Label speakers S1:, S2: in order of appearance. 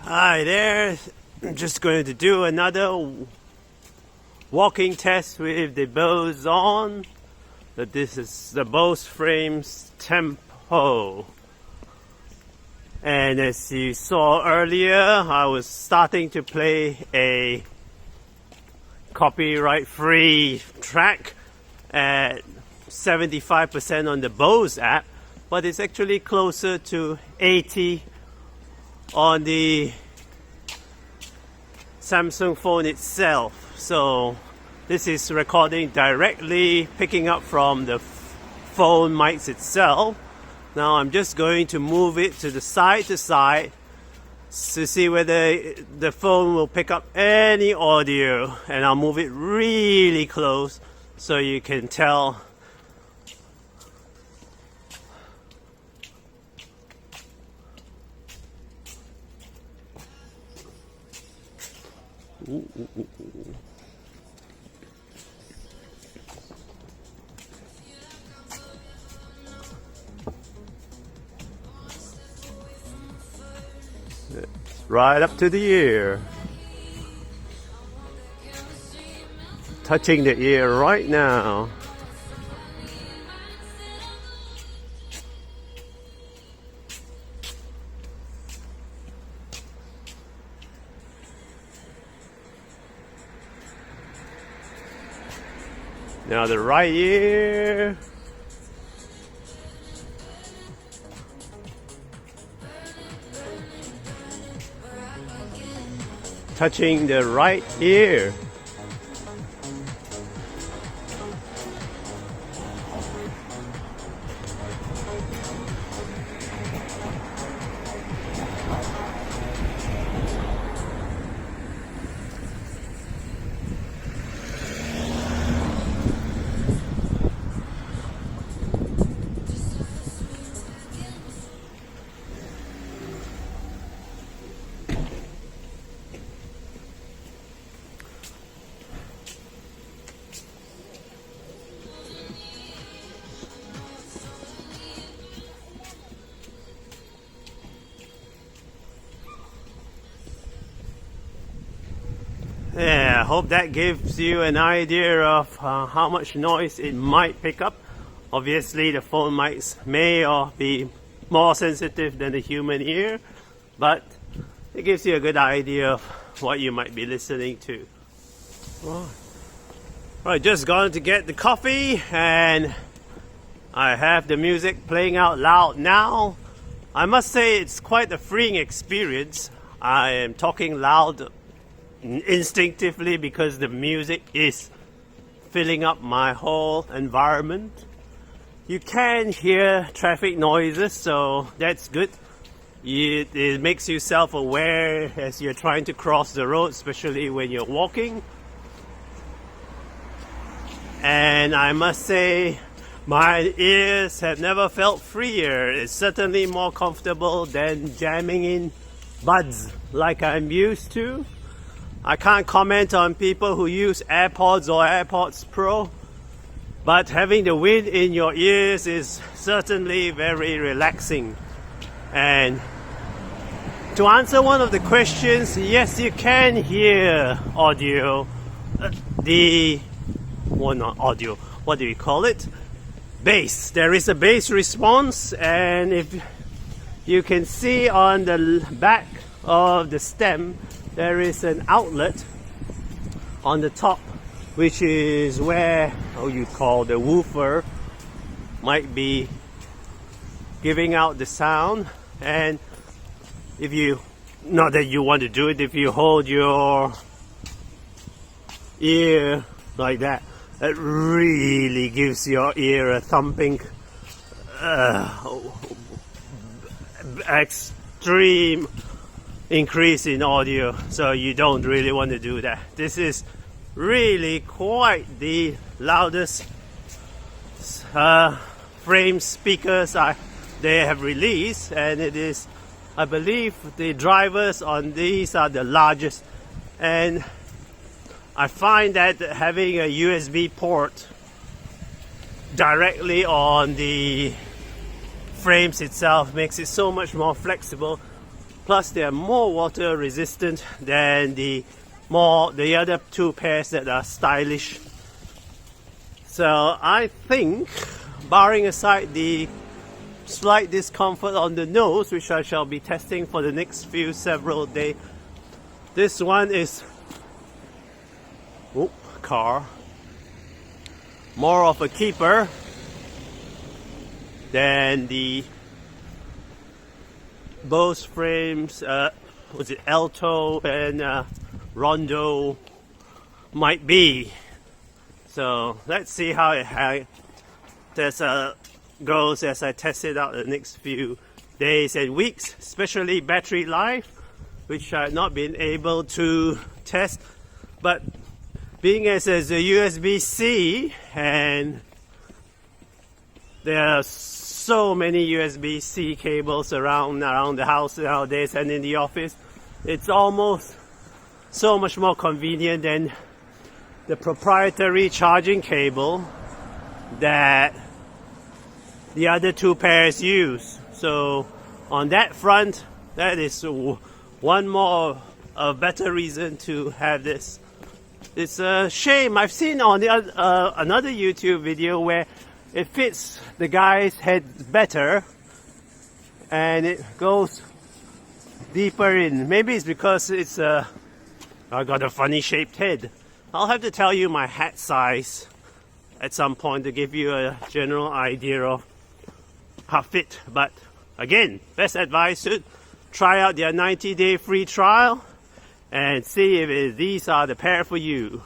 S1: Hi there, I'm just going to do another walking test with the Bose on. But this is the Bose Frames Tempo. And as you saw earlier, I was starting to play a copyright free track at 75% on the Bose app, but it's actually closer to 80 on the Samsung phone itself. So this is recording directly, picking up from the phone mics itself. Now I'm just going to move it to side to see whether the phone will pick up any audio, and I'll move it really close so you can tell. Right up to the ear. Touching the ear right now. Now the right ear. Touching the right ear. Yeah, I hope that gives you an idea of how much noise it might pick up. Obviously, the phone mics may be more sensitive than the human ear, but it gives you a good idea of what you might be listening to. Right, just gone to get the coffee, and I have the music playing out loud now. I must say it's quite a freeing experience. I am talking loud instinctively because the music is filling up my whole environment. You can hear traffic noises, so that's good. It makes you self-aware as you're trying to cross the road, especially when you're walking. And I must say, my ears have never felt freer. It's certainly more comfortable than jamming in buds like I'm used to. I can't comment on people who use AirPods or AirPods Pro, but having the wind in your ears is certainly very relaxing. And to answer one of the questions, yes, you can hear audio. Not audio, what do you call it? Bass. There is a bass response, and if you can see on the back of the stem, there is an outlet on the top, which is where you call the woofer might be giving out the sound. And if you, not that you want to do it, if you hold your ear like that, it really gives your ear a thumping, extreme increase in audio, so you don't really want to do that. This is really quite the loudest frame speakers they have released, and it is, I believe, the drivers on these are the largest, and I find that having a USB port directly on the frames itself makes it so much more flexible. Plus they are more water resistant than the other two pairs that are stylish. So I think, barring aside the slight discomfort on the nose, which I shall be testing for the next several days, this one is more of a keeper than the Bose frames, was it Alto and Rondo might be. So let's see how it goes as I test it out the next few days and weeks, especially battery life, which I've not been able to test. But being as a USB-C, and there are so many USB-C cables around the house nowadays and in the office, it's almost so much more convenient than the proprietary charging cable that the other two pairs use. So on that front, that is one more a better reason to have this. It's a shame. I've seen on the another YouTube video where it fits the guy's head better and it goes deeper in. Maybe it's because it's I got a funny shaped head. I'll have to tell you my hat size at some point to give you a general idea of how fit. But again, best advice to try out their 90-day free trial and see if these are the pair for you.